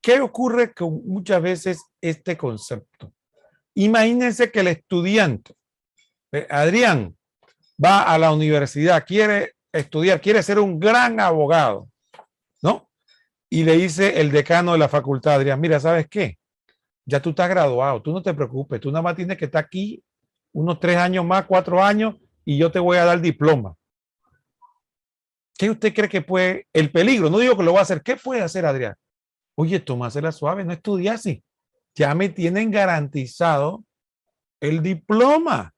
¿qué ocurre con muchas veces este concepto? Imagínense que el estudiante, Adrián, va a la universidad, quiere estudiar, quiere ser un gran abogado, ¿no? Y le dice el decano de la facultad, Adrián, mira, ¿sabes qué? Ya tú estás graduado, tú no te preocupes, tú nada más tienes que estar aquí unos 3 años más, 4 años, y yo te voy a dar diploma. ¿Qué usted cree que puede, el peligro? No digo que lo va a hacer, ¿qué puede hacer Adrián? Oye, tomásela suave, no estudiase. Ya me tienen garantizado el diploma.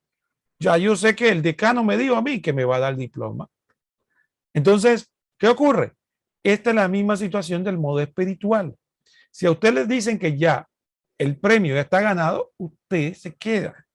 Ya yo sé que el decano me dijo a mí que me va a dar el diploma. Entonces, ¿qué ocurre? Esta es la misma situación del modo espiritual. Si a usted les dicen que ya el premio ya está ganado, usted se queda.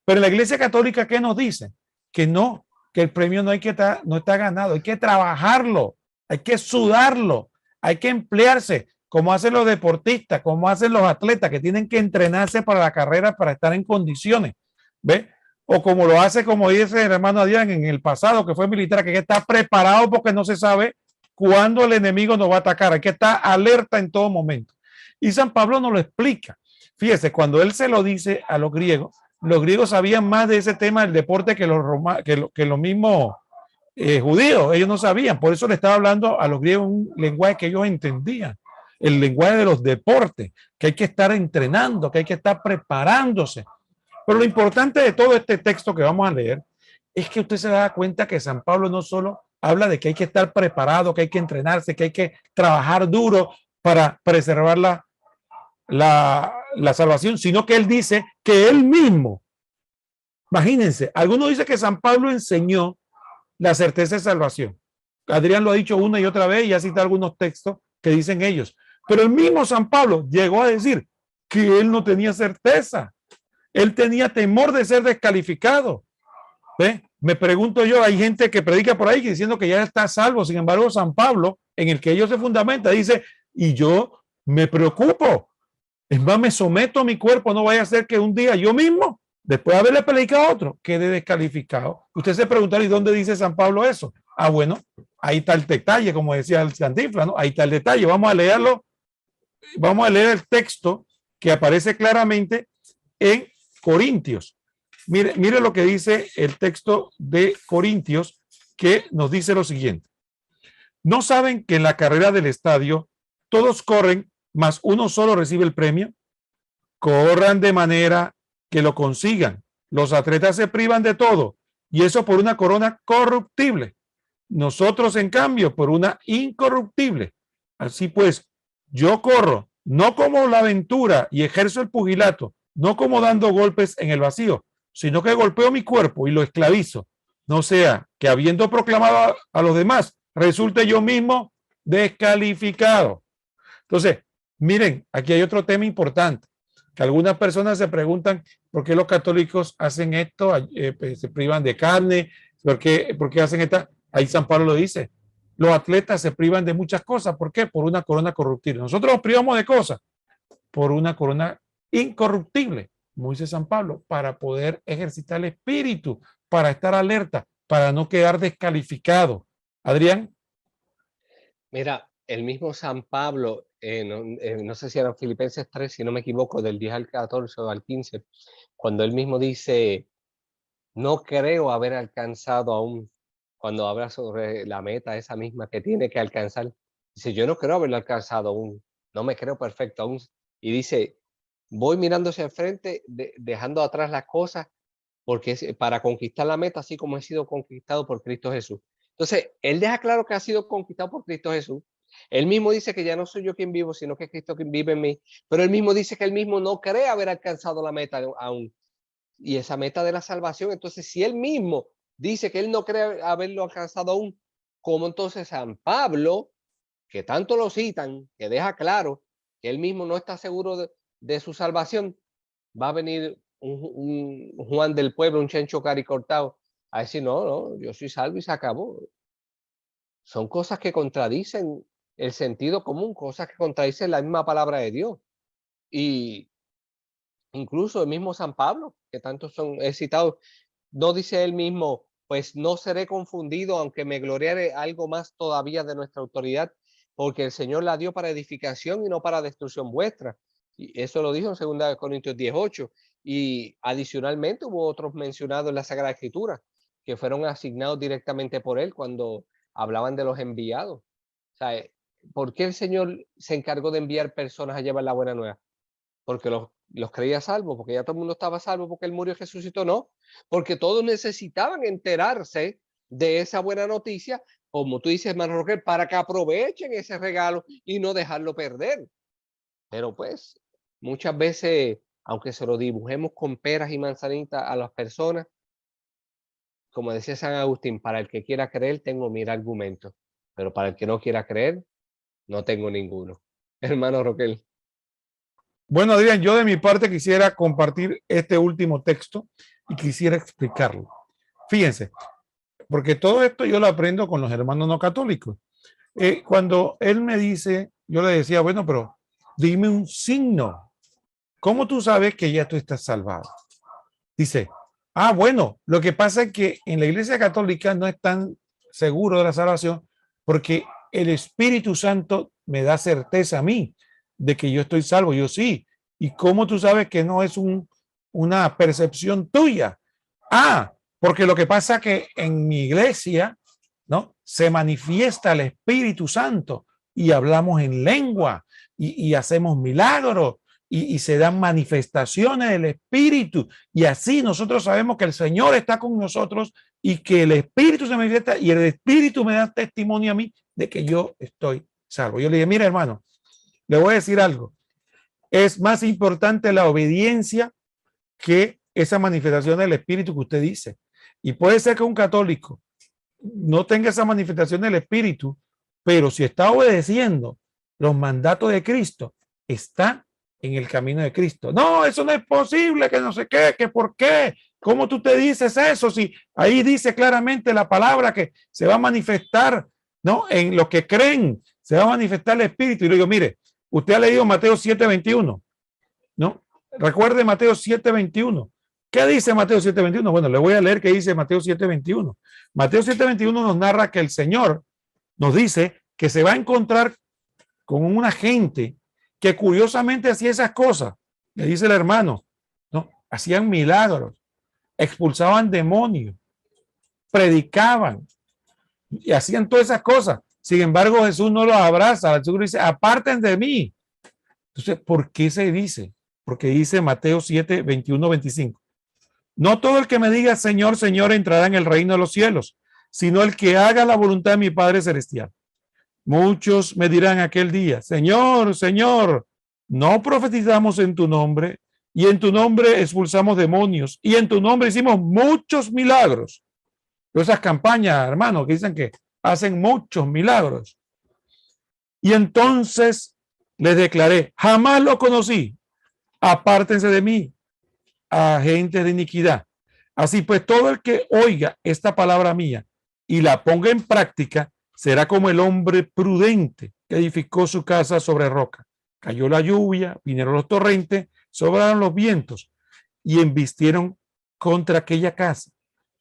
Pero la Iglesia Católica, ¿qué nos dice? Que no, que el premio no está ganado, hay que trabajarlo, hay que sudarlo, hay que emplearse, como hacen los deportistas, como hacen los atletas que tienen que entrenarse para la carrera para estar en condiciones, ¿ve? O como lo hace, como dice el hermano Adrián en el pasado, que fue militar, que hay que estar preparado porque no se sabe cuándo el enemigo nos va a atacar, hay que estar alerta en todo momento. Y San Pablo nos lo explica. Fíjese, cuando él se lo dice a los griegos sabían más de ese tema del deporte que los mismos judíos, ellos no sabían, por eso le estaba hablando a los griegos un lenguaje que ellos entendían, el lenguaje de los deportes, que hay que estar entrenando, que hay que estar preparándose. Pero lo importante de todo este texto que vamos a leer es que usted se da cuenta que San Pablo no solo habla de que hay que estar preparado, que hay que entrenarse, que hay que trabajar duro para preservar la salvación, sino que él dice que él mismo, imagínense, algunos dicen que San Pablo enseñó la certeza de salvación. Adrián lo ha dicho una y otra vez y ha citado algunos textos que dicen ellos. Pero el mismo San Pablo llegó a decir que él no tenía certeza. Él tenía temor de ser descalificado. ¿Ve? Me pregunto yo, hay gente que predica por ahí diciendo que ya está salvo. Sin embargo, San Pablo, en el que ellos se fundamenta, dice, y yo me preocupo. Es más, me someto a mi cuerpo. No vaya a ser que un día yo mismo, después de haberle predicado a otro, quede descalificado. Usted se preguntará, ¿y dónde dice San Pablo eso? Ah, bueno, ahí está el detalle, como decía el Cantinflas, ¿no? Ahí está el detalle. Vamos a leerlo. Vamos a leer el texto que aparece claramente en Corintios. Mire lo que dice el texto de Corintios, que nos dice lo siguiente. ¿No saben que en la carrera del estadio todos corren, mas uno solo recibe el premio? Corran de manera que lo consigan. Los atletas se privan de todo, y eso por una corona corruptible. Nosotros, en cambio, por una incorruptible. Así pues, yo corro, no como la aventura y ejerzo el pugilato, no como dando golpes en el vacío, sino que golpeo mi cuerpo y lo esclavizo. No sea que habiendo proclamado a los demás, resulte yo mismo descalificado. Entonces, miren, aquí hay otro tema importante, que algunas personas se preguntan por qué los católicos hacen esto, se privan de carne, por qué hacen esta. Ahí San Pablo lo dice, los atletas se privan de muchas cosas. ¿Por qué? Por una corona corruptible. Nosotros nos privamos de cosas por una corona incorruptible, como dice San Pablo, para poder ejercitar el espíritu, para estar alerta, para no quedar descalificado. Adrián. Mira, el mismo San Pablo, no sé si eran Filipenses 3, si no me equivoco, del 10 al 14 o al 15, cuando él mismo dice, no creo haber alcanzado aún, cuando habla sobre la meta esa misma que tiene que alcanzar, dice, yo no creo haberlo alcanzado aún, no me creo perfecto aún. Y dice, voy mirando hacia el frente, dejando atrás las cosas, porque es para conquistar la meta, así como he sido conquistado por Cristo Jesús. Entonces, él deja claro que ha sido conquistado por Cristo Jesús. Él mismo dice que ya no soy yo quien vivo, sino que es Cristo quien vive en mí. Pero él mismo dice que él mismo no cree haber alcanzado la meta aún. Y esa meta de la salvación, entonces, si él mismo dice que él no cree haberlo alcanzado aún, ¿cómo entonces San Pablo, que tanto lo citan, que deja claro que él mismo no está seguro de su salvación, va a venir un Juan del pueblo, un Chencho Cari cortado, a decir, no, no, yo soy salvo y se acabó? Son cosas que contradicen el sentido común, cosas que contradicen la misma palabra de Dios. Y incluso el mismo San Pablo, que tantos son citados, no dice él mismo, pues no seré confundido, aunque me gloriare algo más todavía de nuestra autoridad, porque el Señor la dio para edificación y no para destrucción vuestra. Y eso lo dijo en 2 Corintios 18. Y adicionalmente hubo otros mencionados en la Sagrada Escritura, que fueron asignados directamente por él cuando hablaban de los enviados. O sea, ¿por qué el Señor se encargó de enviar personas a llevar la buena nueva? Porque los creía salvos, porque ya todo el mundo estaba salvo, porque él murió y resucitó, no, porque todos necesitaban enterarse de esa buena noticia, como tú dices, hermano Roger, para que aprovechen ese regalo y no dejarlo perder. Pero pues, muchas veces, aunque se lo dibujemos con peras y manzanitas a las personas, como decía San Agustín, para el que quiera creer tengo 1000 argumentos, pero para el que no quiera creer, no tengo ninguno. Hermano Roquel. Bueno, Adrián, yo de mi parte quisiera compartir este último texto y quisiera explicarlo. Fíjense, porque todo esto yo lo aprendo con los hermanos no católicos. Cuando él me dice, yo le decía, bueno, pero dime un signo. ¿Cómo tú sabes que ya tú estás salvado? Dice, bueno, lo que pasa es que en la Iglesia Católica no es tan seguro de la salvación porque el Espíritu Santo me da certeza a mí de que yo estoy salvo. Yo sí. ¿Y cómo tú sabes que no es una percepción tuya? Porque lo que pasa es que en mi iglesia, ¿no? Se manifiesta el Espíritu Santo y hablamos en lengua y hacemos milagros y se dan manifestaciones del Espíritu. Y así nosotros sabemos que el Señor está con nosotros y que el Espíritu se manifiesta y el Espíritu me da testimonio a mí de que yo estoy salvo. Yo le dije, mira hermano, le voy a decir algo. Es más importante la obediencia que esa manifestación del Espíritu que usted dice. Y puede ser que un católico no tenga esa manifestación del Espíritu, pero si está obedeciendo los mandatos de Cristo, está en el camino de Cristo. No, eso no es posible, que no sé qué, que por qué. ¿Cómo tú te dices eso? Si ahí dice claramente la palabra que se va a manifestar, ¿no? En los que creen, se va a manifestar el Espíritu. Y le digo, mire, usted ha leído Mateo 7:21, ¿no? Recuerde Mateo 7:21. ¿Qué dice Mateo 7:21? Bueno, le voy a leer qué dice Mateo 7:21. Mateo 7:21 nos narra que el Señor nos dice que se va a encontrar con una gente que curiosamente hacía esas cosas. Le dice el hermano, ¿no? Hacían milagros, expulsaban demonios, predicaban y hacían todas esas cosas. Sin embargo, Jesús no los abraza. Jesús dice, aparten de mí. Entonces, ¿por qué se dice? Porque dice Mateo 7:21-25. No todo el que me diga Señor, Señor entrará en el reino de los cielos, sino el que haga la voluntad de mi Padre Celestial. Muchos me dirán aquel día, Señor, Señor, no profetizamos en tu nombre y en tu nombre expulsamos demonios y en tu nombre hicimos muchos milagros. Esas campañas, hermanos, que dicen que hacen muchos milagros. Y entonces les declaré, jamás lo conocí, apártense de mí, agentes de iniquidad. Así pues, todo el que oiga esta palabra mía y la ponga en práctica, será como el hombre prudente que edificó su casa sobre roca. Cayó la lluvia, vinieron los torrentes, sobraron los vientos y embistieron contra aquella casa.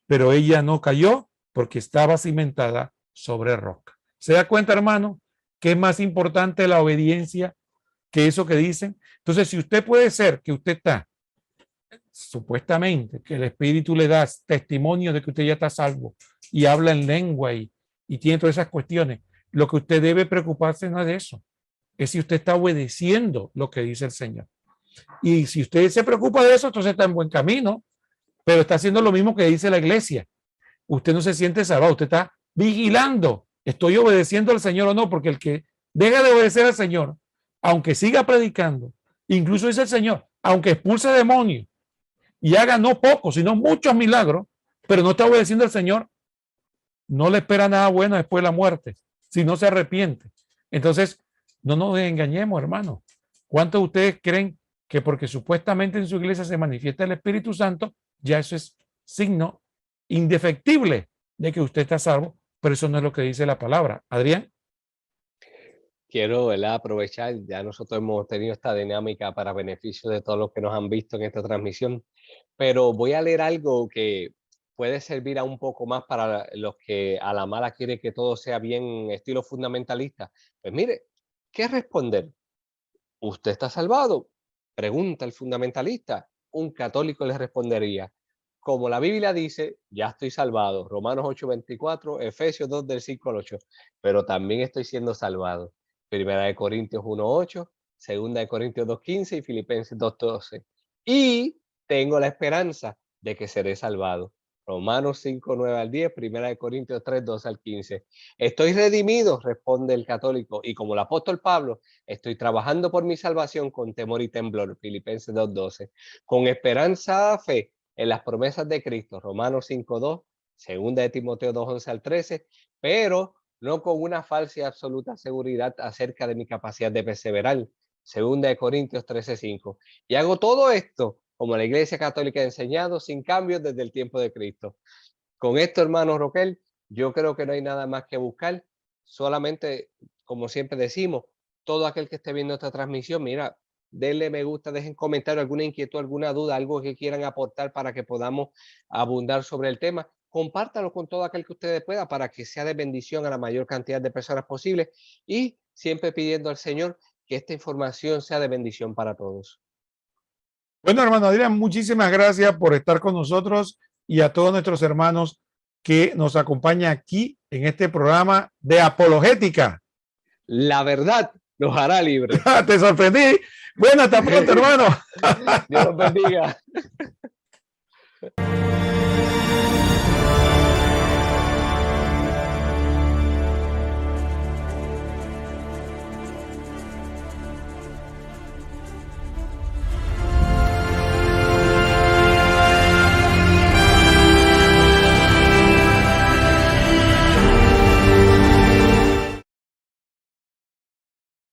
Pero ella no cayó porque estaba cimentada sobre roca. ¿Se da cuenta, hermano, que es más importante la obediencia que eso que dicen? Entonces, si usted puede ser que usted está supuestamente que el Espíritu le da testimonio de que usted ya está salvo y habla en lengua y tiene todas esas cuestiones, lo que usted debe preocuparse no es de eso, es si usted está obedeciendo lo que dice el Señor. Y si usted se preocupa de eso, entonces está en buen camino, pero está haciendo lo mismo que dice la iglesia. Usted no se siente salvado, usted está vigilando, estoy obedeciendo al Señor o no, porque el que deja de obedecer al Señor, aunque siga predicando, incluso dice el Señor, aunque expulse demonios, y haga no pocos, sino muchos milagros, pero no está obedeciendo al Señor, no le espera nada bueno después de la muerte, si no se arrepiente. Entonces, no nos engañemos, hermanos. ¿Cuántos de ustedes creen que porque supuestamente en su iglesia se manifiesta el Espíritu Santo, ya eso es signo indefectible de que usted está salvo? Pero eso no es lo que dice la palabra. Adrián. Quiero, ¿verdad?, aprovechar, ya nosotros hemos tenido esta dinámica para beneficio de todos los que nos han visto en esta transmisión, pero voy a leer algo que puede servir a un poco más para los que a la mala quieren que todo sea bien estilo fundamentalista. Pues mire, ¿qué responder? ¿Usted está salvado? Pregunta el fundamentalista. Un católico le respondería, como la Biblia dice, ya estoy salvado. Romanos 8:24, Efesios 2 del 5 al 8. Pero también estoy siendo salvado. Primera de Corintios 1:8, Segunda de Corintios 2:15 y Filipenses 2:12. Y tengo la esperanza de que seré salvado. Romanos 5:9 al 10, Primera de Corintios 3:12 al 15. Estoy redimido, responde el católico, y como el apóstol Pablo, estoy trabajando por mi salvación con temor y temblor, Filipenses 2:12. Con esperanza, fe en las promesas de Cristo, Romanos 5:2, Segunda de Timoteo 2:11 al 13, pero no con una falsa y absoluta seguridad acerca de mi capacidad de perseverar, Segunda de Corintios 13:5. Y hago todo esto como la Iglesia Católica ha enseñado, sin cambios desde el tiempo de Cristo. Con esto, hermano Roquel, yo creo que no hay nada más que buscar. Solamente, como siempre decimos, todo aquel que esté viendo esta transmisión, mira, denle me gusta, dejen comentario, alguna inquietud, alguna duda, algo que quieran aportar para que podamos abundar sobre el tema. Compártalo con todo aquel que ustedes pueda para que sea de bendición a la mayor cantidad de personas posible y siempre pidiendo al Señor que esta información sea de bendición para todos. Bueno, hermano Adrián, muchísimas gracias por estar con nosotros y a todos nuestros hermanos que nos acompañan aquí en este programa de apologética. La verdad los hará libres. Te sorprendí. Bueno, hasta pronto, hermano. Dios los bendiga.